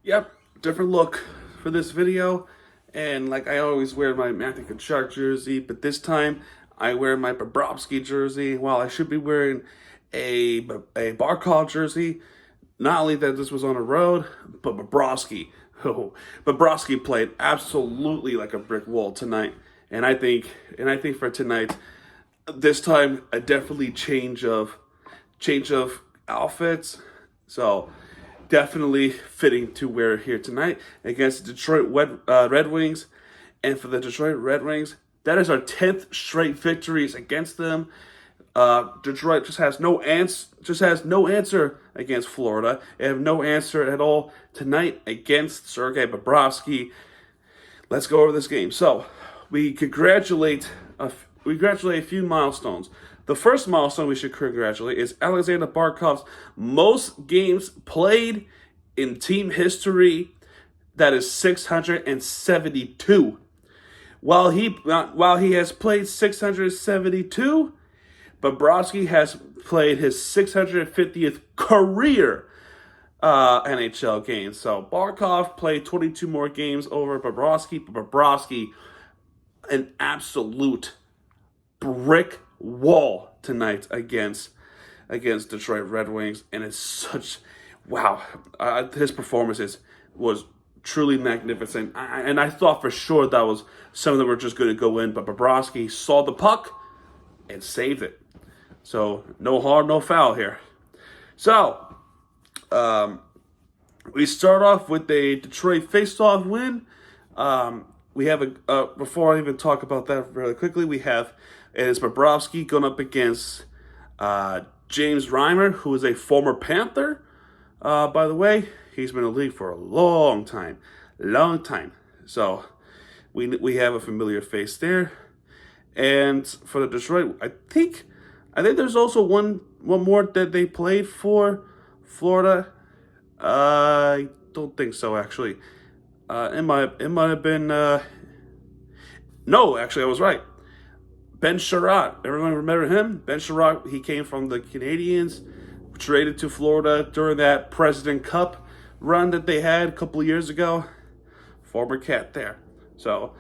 Yep, different look for this video. And like I always wear my Matthew Tkachuk jersey, but this time I wear my Bobrovsky jersey. While I should be wearing a Barkov jersey. Not only that this was on the road, but Bobrovsky. Oh, Bobrovsky played absolutely like a brick wall tonight. And I think for tonight, this time a definitely change of outfits. So definitely fitting to wear here tonight against the Detroit Red Wings. And for the Detroit Red Wings, that is our 10th straight victories against them. Detroit just has no answer against Florida. They have no answer at all tonight against Sergei Bobrovsky. Let's go over this game. So we congratulate a few milestones. The first milestone we should congratulate is Alexander Barkov's most games played in team history. That is 672. While he has played 672, Bobrovsky has played his 650th career NHL game. So Barkov played 22 more games over Bobrovsky. Bobrovsky, an absolute brick wall tonight against Detroit Red Wings, and it's such wow. His performances was truly magnificent, and I thought for sure that was some of them were just going to go in, but Bobrovsky saw the puck and saved it. So no hard, no foul here. So we start off with a Detroit face-off win. We have before I even talk about that really quickly, it is Bobrovsky going up against James Reimer, who is a former Panther. By the way, he's been in the league for a long time. So we have a familiar face there. And for the Detroit, I think there's also one more that they played for Florida. I don't think so, actually. It might have been. No, actually, I was right. Ben Sherratt. Everyone remember him? Ben Sherratt. He came from the Canadians, traded to Florida during that President Cup run that they had a couple of years ago. Former Cat there. So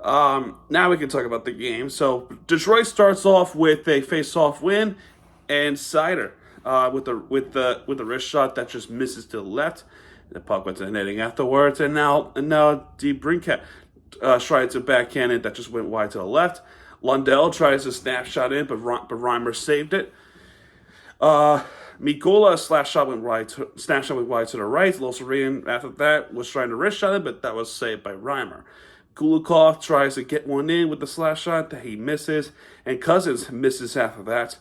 now we can talk about the game. So Detroit starts off with a face-off win, and Seider with the wrist shot that just misses to the left. The puck went to the netting afterwards, and now DeBrincat tries to backhand it that just went wide to the left. Lundell tries to snapshot in, but Reimer saved it. Mikula snapshot went wide to the right. Losarin after that was trying to wrist shot it, but that was saved by Reimer. Kulikov tries to get one in with the slash shot that he misses, and Cousins misses after that.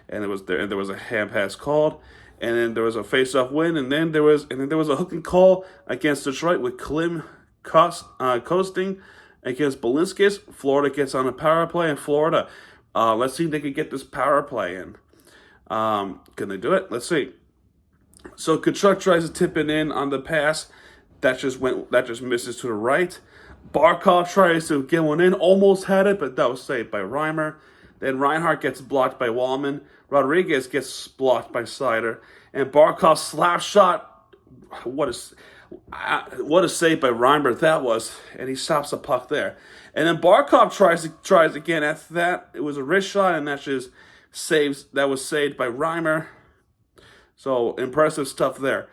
And there was a hand pass called, and then there was a face-off win, and then there was a hook and call against Detroit with Klim coasting against Balinskis. Florida gets on a power play, and Florida, let's see if they can get this power play in. Can they do it? Let's see. So Tkachuk tries to tip it in on the pass that just misses to the right. Barkov tries to get one in, almost had it, but that was saved by Reimer. Then Reinhart gets blocked by Wallman. Rodriguez gets blocked by Seider, and Barkov slap shot. What a save by Reimer that was, and he stops the puck there. And then Barkov tries again. After that, it was a wrist shot, and that was saved by Reimer. So impressive stuff there.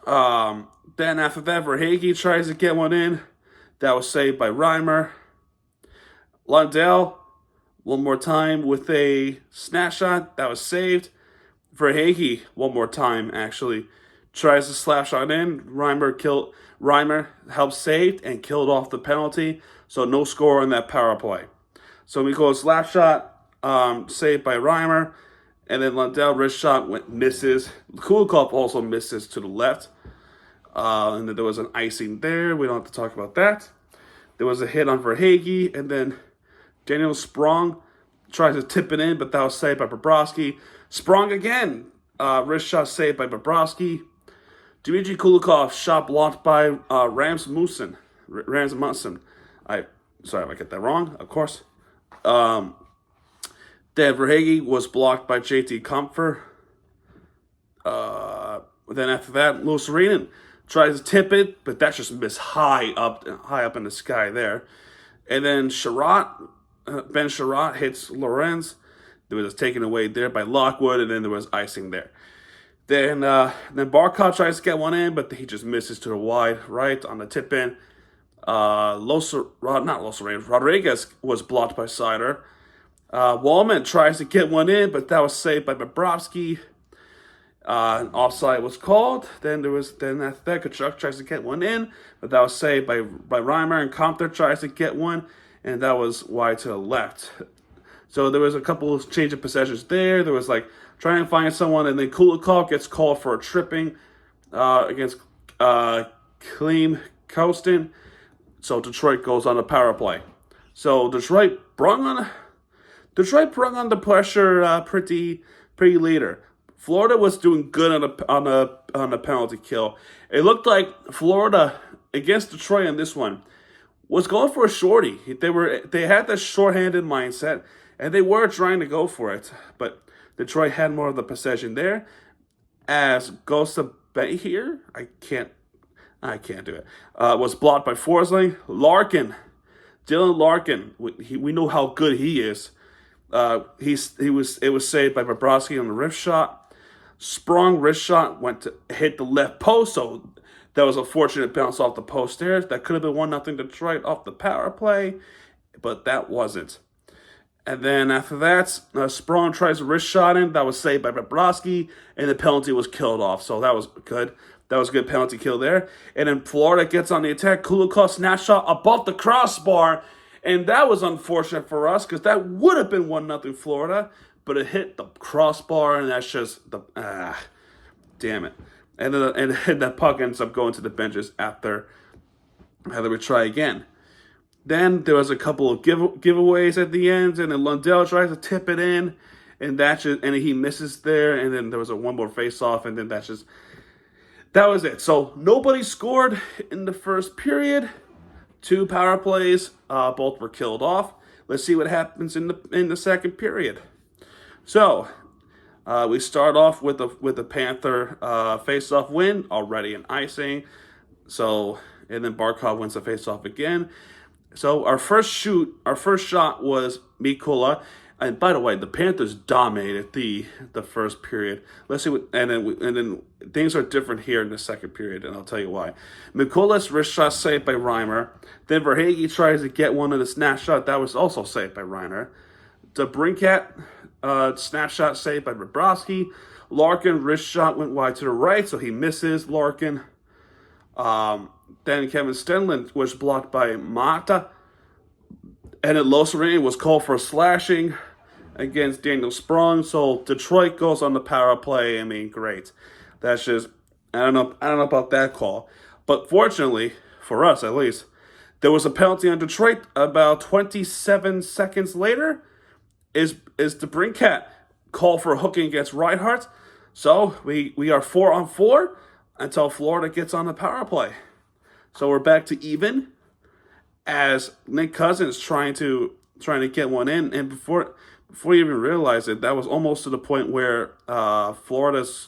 Then after that, Verhaeghe tries to get one in. That was saved by Reimer. Lundell, one more time with a snap shot. That was saved. Verhaeghe, one more time, actually, tries to slap shot in. Reimer helped saved and killed off the penalty. So no score on that power play. So we go slap shot, saved by Reimer. And then Lundell wrist shot misses. Kulikov also misses to the left. And then there was an icing there. We don't have to talk about that. There was a hit on Verhaeghe, and then Daniel Sprong tries to tip it in, but that was saved by Bobrovsky. Sprong again. Wrist shot saved by Bobrovsky. Dmitry Kulikov shot blocked by Rasmussen. Sorry if I get that wrong, of course. Then Verhaeghe was blocked by JT Comfer. Then after that, Losarin tries to tip it, but that just missed high up in the sky there. And then Ben Sherratt hits Lorenz. There was taken away there by Lockwood, and then there was icing there. Then Barkov tries to get one in, but he just misses to the wide right on the tip in. Rodriguez was blocked by Sider. Wallman tries to get one in, but that was saved by Bobrovsky. Offside was called. Then after that, Kachuk tries to get one in, but that was saved by Reimer, and Compter tries to get one, and that was wide to the left. So there was a couple of change of possessions there. There was like trying to find someone, and then Kulikov gets called for a tripping against Klim Kostin. So Detroit goes on a power play. So Detroit brung on the pressure pretty later. Florida was doing good on a penalty kill. It looked like Florida against Detroit in this one was going for a shorty. They had that shorthanded mindset, and they were trying to go for it, but Detroit had more of the possession there. As goes to Bay here, I can't do it. Was blocked by Forsling. Dylan Larkin. We know how good he is. It was saved by Bobrovsky on the wrist shot. Sprung wrist shot went to hit the left post, so that was a fortunate bounce off the post there. That could have been 1-0 Detroit off the power play, but that wasn't. And then after that, Sprung tries a wrist shot in. That was saved by Bobrovsky, and the penalty was killed off. So that was good. That was a good penalty kill there. And then Florida gets on the attack. Kulikov snap shot above the crossbar. And that was unfortunate for us because that would have been 1-0 Florida. But it hit the crossbar, and that's just damn it. And then that puck ends up going to the benches after we try again. Then there was a couple of giveaways at the end, and then Lundell tries to tip it in, and he misses there, and then there was one more face-off, and then that was it. So nobody scored in the first period. 2 power plays, both were killed off. Let's see what happens in the second period. So we start off with the Panther face-off win, already in icing. So and then Barkov wins the face-off again. So our first shot was Mikula, and by the way, the Panthers dominated the first period. Let's see and then things are different here in the second period, and I'll tell you why. Mikula's wrist shot saved by Reimer. Then Verhaeghe tries to get one of the snap shot that was also saved by Reimer. DeBrincat snapshot saved by Bobrovsky. Larkin wrist shot went wide to the right, so he misses Larkin. Then Kevin Stenlund was blocked by Mata. And then Losarin was called for slashing against Daniel Sprung. So Detroit goes on the power play. I mean, great. That's just I don't know about that call. But fortunately, for us at least, there was a penalty on Detroit about 27 seconds later. Is DeBrincat called for hooking against Reinhardt. So we are 4-on-4 until Florida gets on the power play. So we're back to even as Nick Cousins trying to get one in, and before you even realize it, that was almost to the point where Florida's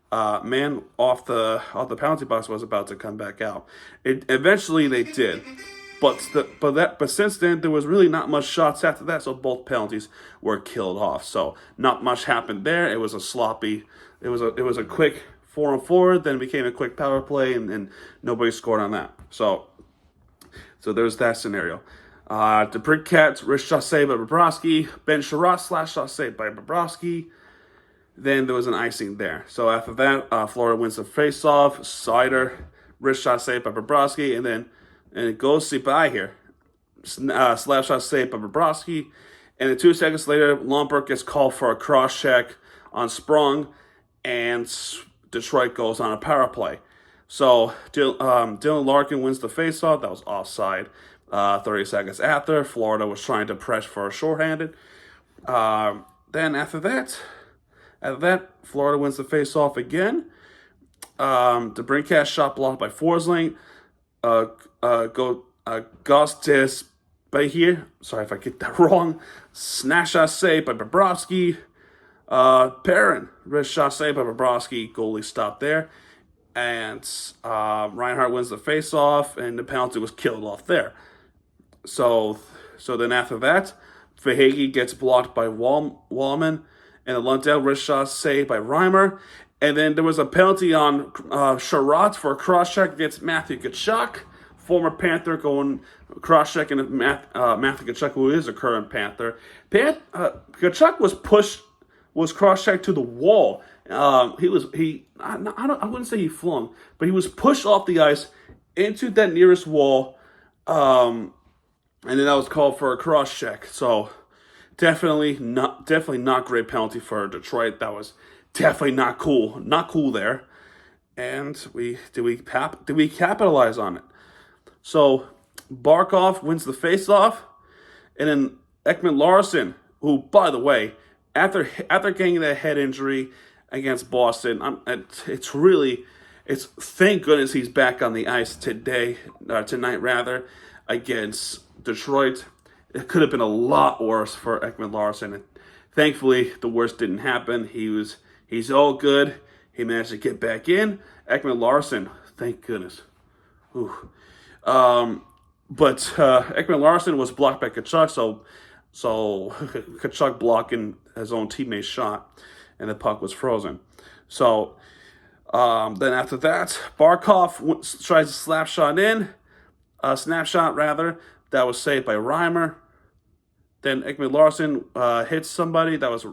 man off the penalty box was about to come back out. Eventually they did. But since then there was really not much shots after that, so both penalties were killed off. So not much happened there. It was a quick 4-on-4, then it became a quick power play, and nobody scored on that. So there's that scenario. The Brickcats wrist shot saved by Bobrovsky. Ben Sherratt slash shot saved by Bobrovsky. Then there was an icing there. So after that, Florida wins the face-off. Sider wrist shot saved by Bobrovsky, and it goes by here. Slap shot saved by Bobrovsky. And then 2 seconds later, Lomberg gets called for a cross-check on Sprung, and Detroit goes on a power play. So Dylan Larkin wins the face-off. That was offside. 30 seconds after, Florida was trying to press for a shorthanded. Then after that, Florida wins the face-off again. DeBrincat shot blocked by Forsling. Gostis by here. Sorry if I get that wrong. Snatch shot saved by Bobrovsky. Perrin wrist shot saved by Bobrovsky. Goalie stopped there. and Reinhardt wins the face-off, and the penalty was killed off there. So then after that, Verhaeghe gets blocked by Wallman, and a Lundell wrist shot saved by Reimer. And then there was a penalty on Sherratt for a cross-check against Matthew Tkachuk, former Panther, going cross-checking Matthew Tkachuk, who is a current Panther. Tkachuk was cross-checked to the wall. I wouldn't say he flung, but he was pushed off the ice into that nearest wall, and then that was called for a cross-check. So definitely not great penalty for Detroit. That was definitely not cool there. And did we capitalize on it? So Barkov wins the face-off, and then Ekman-Larsson, who, by the way, after getting that head injury against Boston, it's thank goodness he's back on the ice tonight against Detroit. It could have been a lot worse for Ekman-Larsson, and thankfully the worst didn't happen. He's all good. He managed to get back in. Ekman-Larsson, thank goodness. Ooh. But Ekman-Larsson was blocked by Tkachuk, so Tkachuk blocking his own teammate's shot, and the puck was frozen. So then after that, Barkov tries a snapshot rather, that was saved by Reimer. Then Ekman-Larsson hits somebody, that was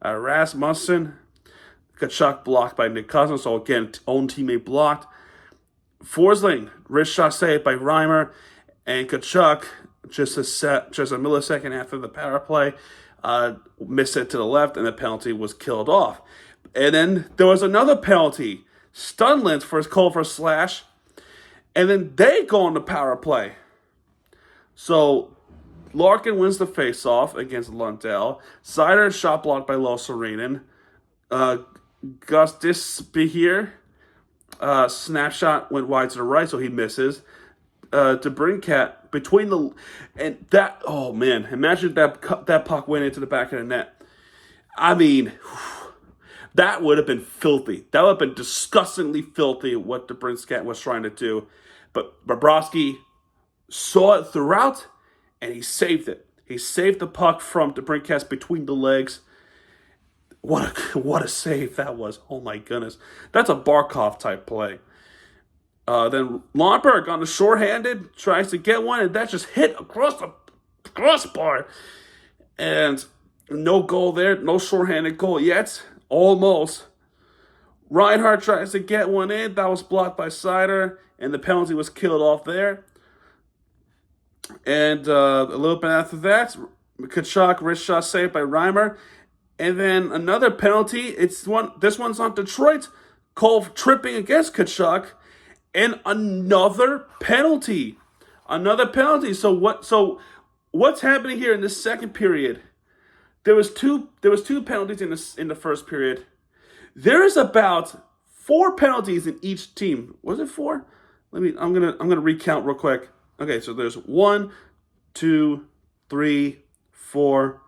Rasmussen. Tkachuk blocked by Nick Cousins, so again, own teammate blocked. Forsling, wrist shot saved by Reimer, and Tkachuk, just a millisecond after the power play, missed it to the left, and the penalty was killed off. And then there was another penalty, Stunlins for his call for a slash, and then they go on the power play. So Larkin wins the face-off against Lundell. Seider shot blocked by Loserinen. Gus Disbehere, snapshot went wide to the right, so he misses. DeBrincat between the and that. Oh man, imagine that puck went into the back of the net. I mean, that would have been filthy. That would have been disgustingly filthy what DeBrincat was trying to do. But Bobrovsky saw it throughout, and he saved it. He saved the puck from DeBrincat between the legs. What a save that was. Oh my goodness. That's a Barkov type play. Then Lomberg on the shorthanded tries to get one, and that just hit across the crossbar. And no goal there. No shorthanded goal yet. Almost. Reinhardt tries to get one in. That was blocked by Seider, and the penalty was killed off there. And a little bit after that, Tkachuk wrist shot saved by Reimer. And then another penalty. This one's on Detroit. Cole tripping against Tkachuk. And another penalty. So what's happening here in this second period? There was two penalties in the first period. There is about 4 penalties in each team. Was it 4? I'm gonna recount real quick. Okay, so there's 1, 2, 3, 4,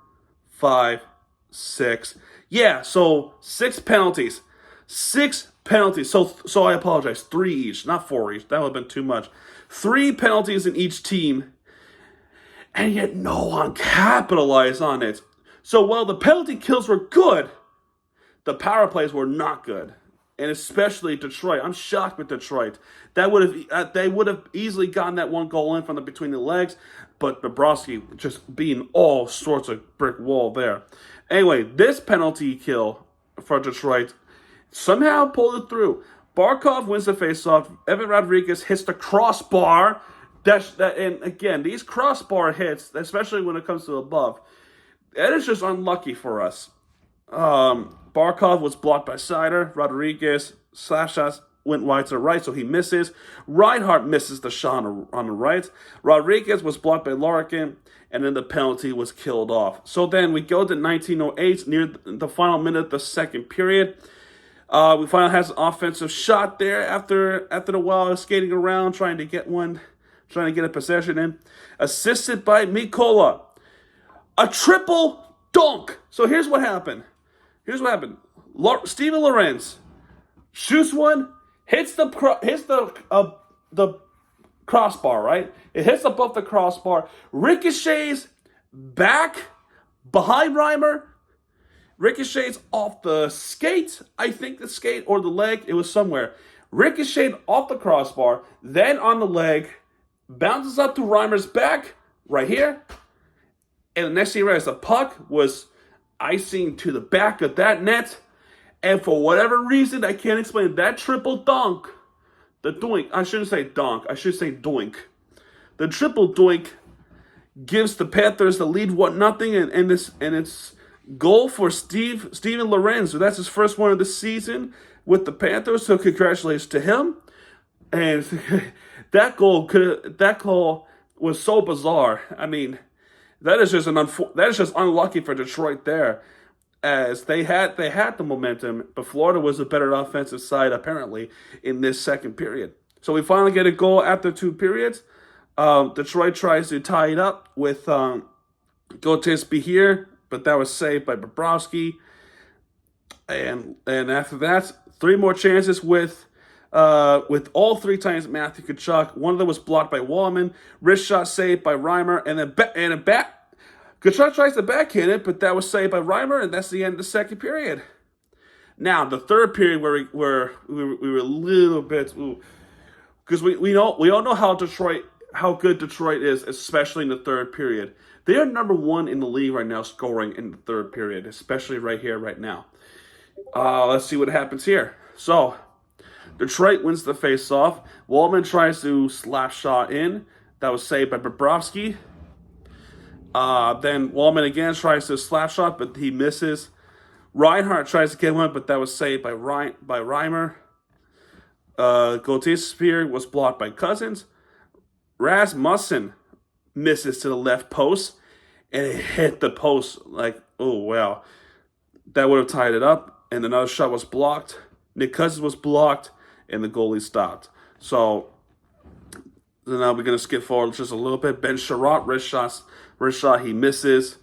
5, 6. Yeah, so 6 penalties. 6 penalties. So I apologize. 3 each, not 4 each. That would have been too much. 3 penalties in each team, and yet no one capitalized on it. So while the penalty kills were good, the power plays were not good. And especially Detroit. I'm shocked with Detroit. They would have easily gotten that one goal in from between the legs, but Bobrovsky just being all sorts of brick wall there. Anyway, this penalty kill for Detroit somehow pulled it through. Barkov wins the faceoff. Evan Rodriguez hits the crossbar. And again, these crossbar hits, especially when it comes to above, that is just unlucky for us. Barkov was blocked by Seider. Rodriguez slash shots went wide to the right, so he misses. Reinhardt misses the shot on the right. Rodriguez was blocked by Larkin, and then the penalty was killed off. So then we go to 1908, near the final minute of the second period. We finally has an offensive shot there after the while skating around, trying to get a possession in. Assisted by Mikola. A triple dunk. So here's what happened. Steven Lorenz shoots one, hits the crossbar, right? It hits above the crossbar, ricochets back behind Reimer, ricochets off the skate, I think the skate or the leg, it was somewhere. Ricocheted off the crossbar, then on the leg, bounces up to Reimer's back, right here. And the next thing you realize, the puck was icing to the back of that net. And for whatever reason, I can't explain, that triple dunk, the doink, I shouldn't say dunk, I should say doink. The triple doink gives the Panthers the lead 1-0, and it's goal for Steven Lorenz. So that's his first one of the season with the Panthers. So congratulations to him. And that goal was so bizarre. I mean, that is just unlucky for Detroit there, as they had the momentum, but Florida was a better offensive side apparently in this second period. So we finally get a goal after 2 periods. Detroit tries to tie it up with Gotisby here, but that was saved by Bobrovsky. And after that, 3 more chances with all 3 times Matthew Tkachuk. One of them was blocked by Wallman. Wrist shot saved by Reimer, and then Tkachuk tries to backhand it, but that was saved by Reimer, and that's the end of the second period. Now the third period, where we were a little bit, because we all know how good Detroit is, especially in the third period. They are number 1 in the league right now, scoring in the third period, especially right here, right now. Let's see what happens here. So, Detroit wins the face-off. Wallman tries to slap shot in. That was saved by Bobrovsky. Then Wallman again tries to slap shot, but he misses. Reinhart tries to get one, but that was saved by Reimer. Gautier's spear was blocked by Cousins. Rasmussen misses to the left post, and it hit the post like, oh, wow. That would have tied it up, and another shot was blocked. Nick Cousins was blocked, and the goalie stopped. So now we're going to skip forward just a little bit. Ben Sherratt, wrist shot, he misses.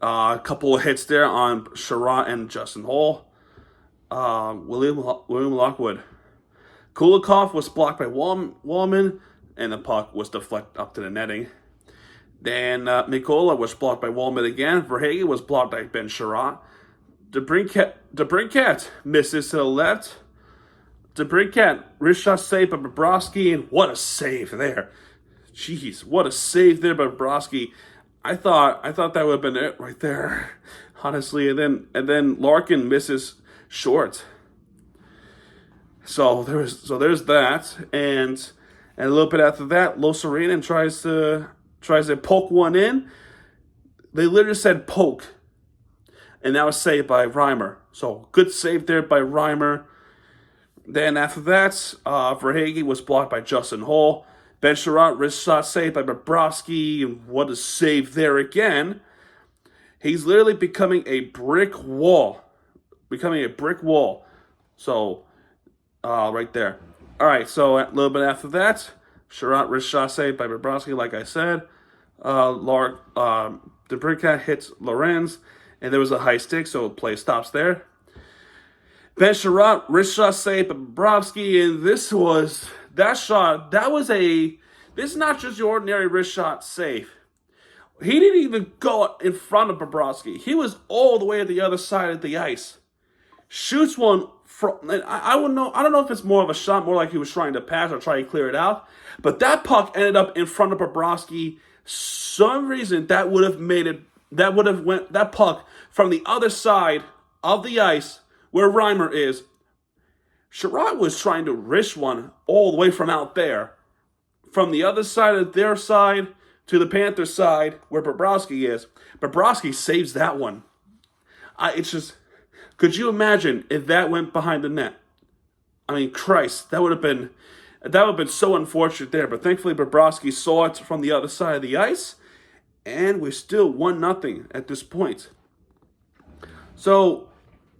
A couple of hits there on Sherratt and Justin Hall. William Lockwood. Kulikov was blocked by Wallman, and the puck was deflected up to the netting. Then Mikola was blocked by Wallman again. Verhaeghe was blocked by Ben Sherratt. DeBrincat misses to the left. DeBrincat, wrist shot saved by Bobrovsky, and what a save there. Jeez, what a save there by Bobrovsky. I thought that would have been it right there, honestly. And then Larkin misses short. So there's that, and a little bit after that, Losarinen tries to poke one in. They literally said poke, and that was saved by Reimer. So good save there by Reimer. Then after that, Verhaeghe was blocked by Justin Hall. Ben Sherratt, wrist shot saved by Bobrovsky, and what a save there again. He's literally becoming a brick wall. So, right there. All right, so a little bit after that, Sherratt, wrist shot saved by Bobrovsky, like I said. DeBrincat hits Lorenz, and there was a high stick, so play stops there. Ben Sherratt, wrist shot saved by Bobrovsky, and this is not just your ordinary wrist shot save. He didn't even go in front of Bobrovsky. He was all the way at the other side of the ice. Shoots one from, I don't know if it's more of a shot, more like he was trying to pass or try to clear it out. But that puck ended up in front of Bobrovsky. Some reason that puck from the other side of the ice where Reimer is. Sherratt was trying to wrist one all the way from out there. From the other side of their side to the Panthers side where Bobrovsky is. Bobrovsky saves that one. It's just, could you imagine if that went behind the net? I mean, Christ, that would have been so unfortunate there. But thankfully, Bobrovsky saw it from the other side of the ice, and we're still 1-0 at this point. So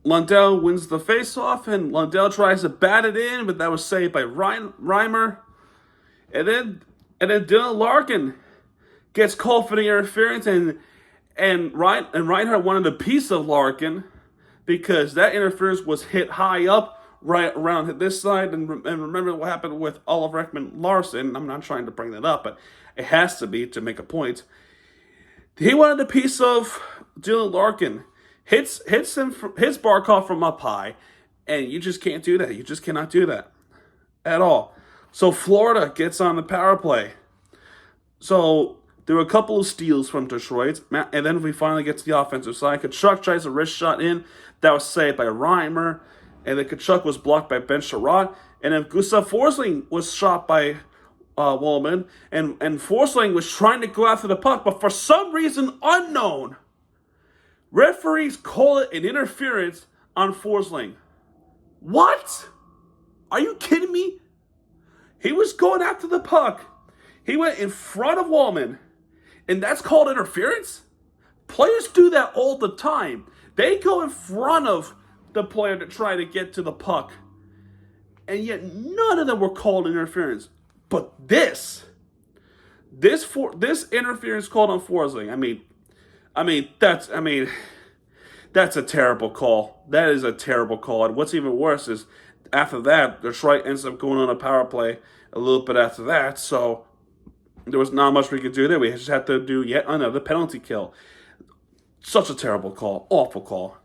Lundell wins the faceoff, and Lundell tries to bat it in, but that was saved by Reimer. And then Dylan Larkin gets called for the interference, and Reinhart wanted a piece of Larkin because that interference was hit high up right around this side. And remember what happened with Oliver Ekman-Larsson. I'm not trying to bring that up, but it has to be to make a point. He wanted a piece of Dylan Larkin. Hits Barkov from up high, and you just can't do that. You just cannot do that at all. So Florida gets on the power play. So there were a couple of steals from Detroit, and then we finally get to the offensive side. Tkachuk tries a wrist shot in. That was saved by Reimer, and then Tkachuk was blocked by Ben Sherratt. And then Gustav Forsling was shot by Woolman, and Forsling was trying to go after the puck, but for some reason unknown, referees call it an interference on Forsling. What? Are you kidding me? He was going after the puck. He went in front of Woolman, and that's called interference? Players do that all the time. They go in front of the player to try to get to the puck, and yet none of them were called interference. But this interference called on Forsling. That's a terrible call. That is a terrible call. And what's even worse is after that, Detroit ends up going on a power play a little bit after that. So there was not much we could do there. We just had to do yet another penalty kill. Such a terrible call. Awful call.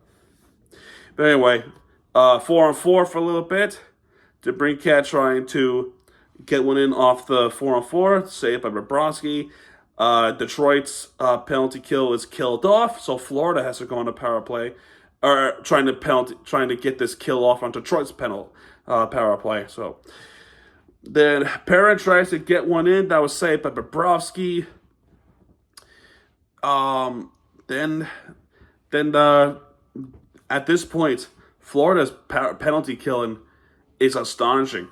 But anyway, 4-on-4 for a little bit. DeBrincat trying to get one in off the 4-on-4, saved by Bobrovsky. Detroit's penalty kill is killed off, so Florida has to go on a power play, or trying to get this kill off on Detroit's power play. So then Perrin tries to get one in, that was saved by Bobrovsky. Then at this point, Florida's penalty killing is astonishing.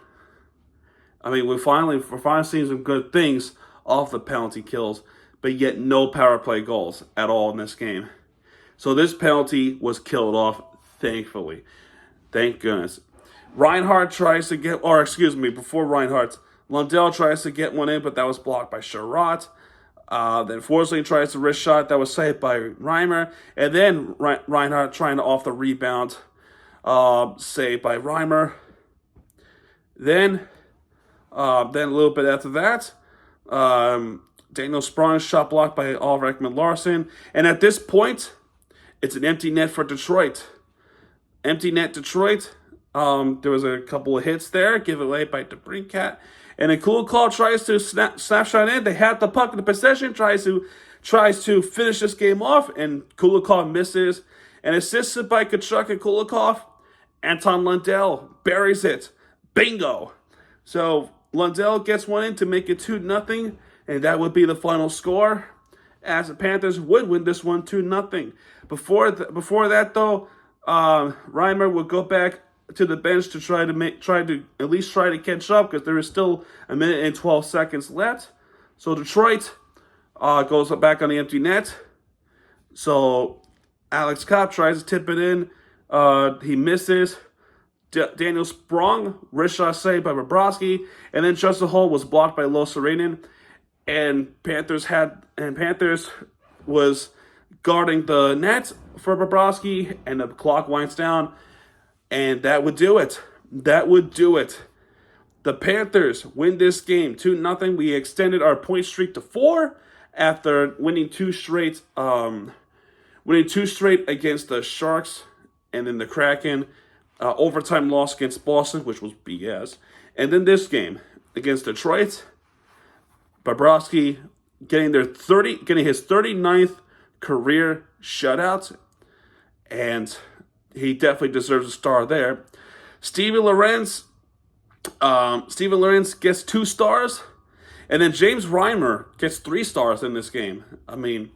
I mean, we're finally seeing some good things off the penalty kills, but yet no power play goals at all in this game. So this penalty was killed off, thankfully. Thank goodness. Reinhart tries to get, before Reinhart, Lundell tries to get one in, but that was blocked by Sherratt. Then Forsling tries the wrist shot, that was saved by Reimer. And then Reinhart trying to off the rebound, saved by Reimer. Then a little bit after that, Daniel Sprong shot blocked by Oliver Ekman-Larsson. And at this point, it's an empty net for Detroit. Empty net Detroit. There was a couple of hits there, given away by DeBrincat. And then Kulikov tries to snapshot in. They have the puck in the possession, tries to finish this game off, and Kulikov misses. And assisted by Tkachuk and Kulikov, Anton Lundell buries it. Bingo! So Lundell gets one in to make it 2-0, and that would be the final score, as the Panthers would win this one 2-0. Before that, though, Reimer would go back to the bench to try to catch up, because there is still 1 minute and 12 seconds left. So Detroit goes back on the empty net. So Alex Kopp tries to tip it in. He misses. Daniel Sprong, wrist shot saved by Bobrovsky, and then Justin Holl was blocked by Loserinen, and Panthers was guarding the net for Bobrovsky, and the clock winds down, and that would do it. That would do it. The Panthers win this game 2-0. We extended our point streak to 4 after winning two straight against the Sharks and then the Kraken. Overtime loss against Boston, which was BS. And then this game against Detroit, Bobrovsky getting his 39th career shutout, and he definitely deserves a star there. Steven Lorentz gets 2 stars, and then James Reimer gets 3 stars in this game. I mean,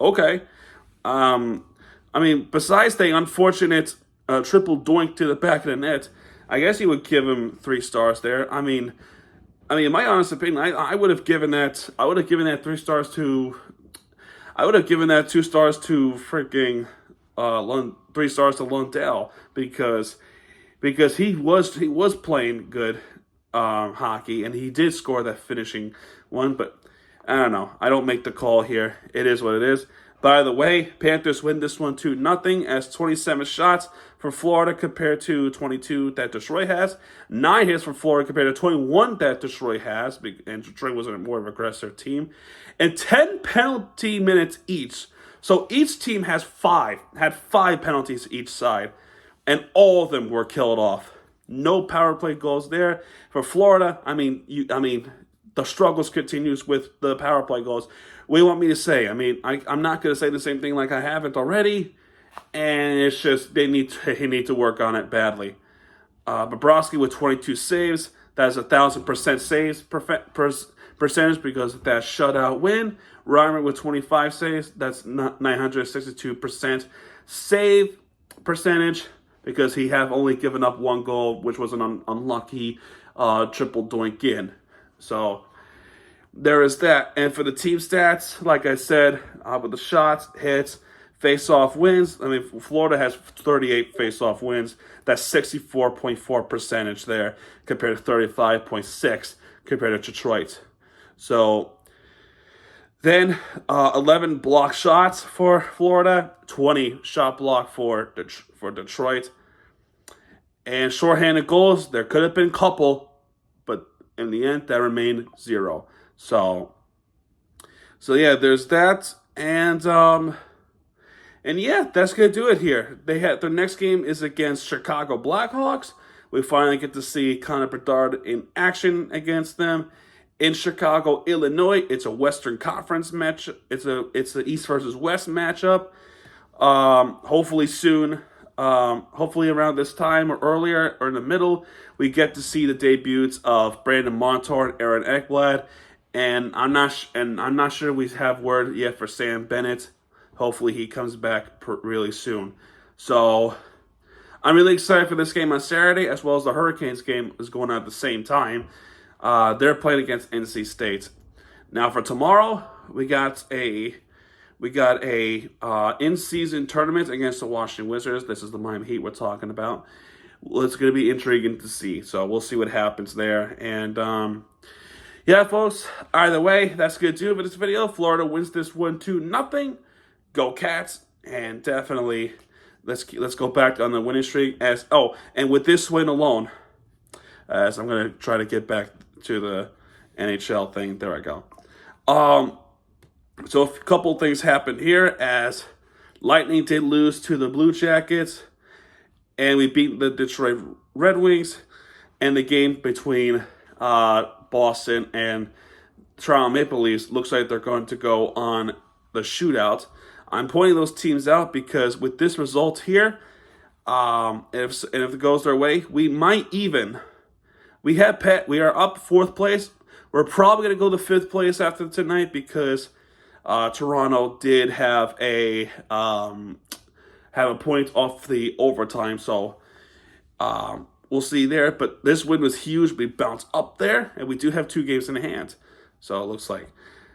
okay. Besides the unfortunate triple doink to the back of the net, I guess you would give him 3 stars there. I mean, in my honest opinion, I would have given that 3 stars to. I would have given that 2 stars to freaking 3 stars to Lundell because he was playing good hockey, and he did score that finishing one. But I don't know. I don't make the call here. It is what it is. By the way, Panthers win this one 2-0 as 27 shots for Florida compared to 22 that Detroit has. 9 hits for Florida compared to 21 that Detroit has, and Detroit was a more of an aggressive team. And 10 penalty minutes each. So each team had 5 penalties each side, and all of them were killed off. No power play goals there for Florida. I mean, the struggles continues with the power play goals. What do you want me to say? I mean, I'm not going to say the same thing like I haven't already, and it's just they need to work on it badly. Bobrovsky with 22 saves. That's 1,000% saves percentage because of that shutout win. Reimer with 25 saves. That's 962% save percentage because he have only given up 1 goal, which was an unlucky triple doink in. So there is that. And for the team stats, like I said, with the shots, hits, face-off wins, I mean, Florida has 38 face-off wins. That's 64.4 percentage there compared to 35.6 compared to Detroit. So then 11 block shots for Florida, 20 shot block for Detroit. And shorthanded goals, there could have been a couple, but in the end, that remained 0. So yeah, there's that, and yeah, that's gonna do it here. Their next game is against Chicago Blackhawks. We finally get to see Connor Bedard in action against them in Chicago, Illinois. It's a Western Conference match. It's a East versus West matchup. Hopefully soon. Hopefully around this time or earlier or in the middle, we get to see the debuts of Brandon Montour and Aaron Ekblad. And I'm not sure we have word yet for Sam Bennett. Hopefully he comes back really soon. So I'm really excited for this game on Saturday, as well as the Hurricanes game is going on at the same time. They're playing against NC State. Now for tomorrow, we got a in-season tournament against the Washington Wizards. This is the Miami Heat we're talking about. Well, it's going to be intriguing to see. So we'll see what happens there. And yeah, folks, either way, that's going to do it for this video. Florida wins this one 2-0. Go Cats. And definitely, let's go back on the winning streak. And with this win alone, as I'm going to try to get back to the NHL thing. There I go. So a couple things happened here as Lightning did lose to the Blue Jackets, and we beat the Detroit Red Wings, and the game between Boston and Toronto Maple Leafs looks like they're going to go on the shootout. I'm pointing those teams out because with this result here, if it goes their way, we might even. We are up 4th place. We're probably going to go to 5th place after tonight because Toronto did have a point off the overtime. So we'll see there. But this win was huge. We bounced up there, and we do have 2 games in hand. So it looks like.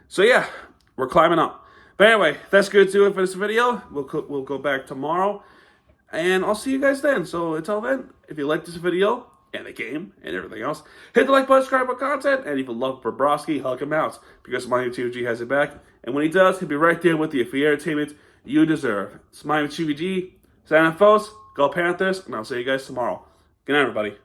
So yeah, we're climbing up. But anyway, that's going to do it for this video. We'll go back tomorrow, and I'll see you guys then. So until then, if you like this video and the game and everything else, hit the like button, subscribe for content, and if you love Bobrovsky, hug him out because Miami TVG has it back. And when he does, he'll be right there with you for the entertainment you deserve. It's Miami TVG, signing off, folks. Go Panthers, and I'll see you guys tomorrow. Good night, everybody.